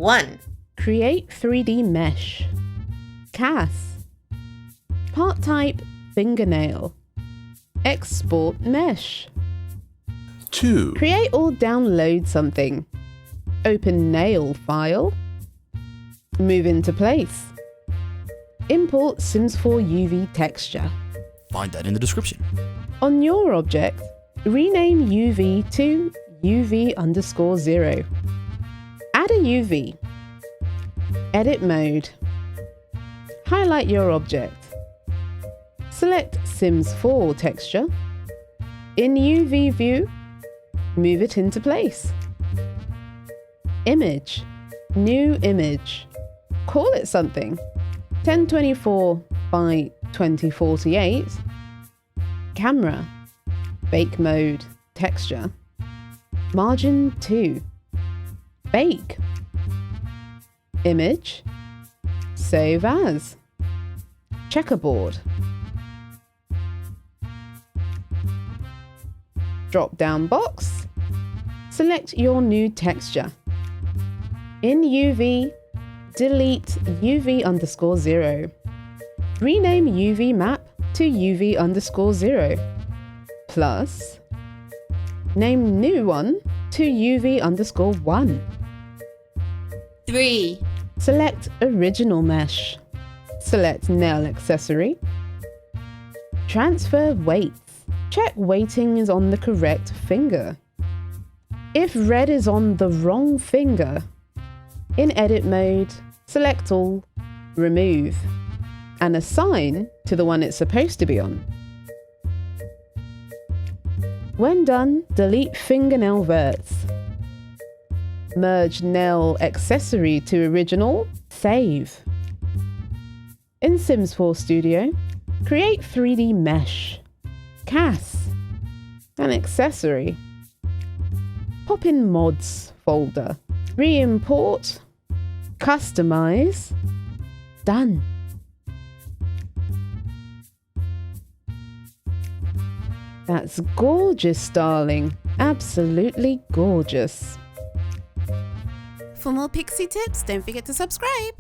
1. Create 3D mesh. CAS. Part type fingernail. Export mesh. 2. Create or download something. Open nail file. Move into place. Import Sims 4 UV texture. Find that in the description. On your object, rename UV to UV_0. Add a UV. Edit mode. Highlight your object. Select Sims 4 texture. In UV view, move it into place. Image. New image. Call it something. 1024 by 2048. Camera. Bake mode. Texture. Margin 2. Bake. Image. Save as. Checkerboard. Drop down box. Select your new texture. In UV, delete UV_0. Rename UV map to UV_0. Plus, name new one to UV_1. 3. Select original mesh. Select nail accessory. Transfer weights. Check weighting is on the correct finger. If red is on the wrong finger, in edit mode, select all, remove, and assign to the one it's supposed to be on. When done, delete fingernail verts. Merge nail accessory to original, save. In Sims 4 Studio, create 3D mesh. CAS. An accessory. Pop in mods folder. Re-import. Customize. Done. That's gorgeous, darling. Absolutely gorgeous. For more Pixie tips, don't forget to subscribe.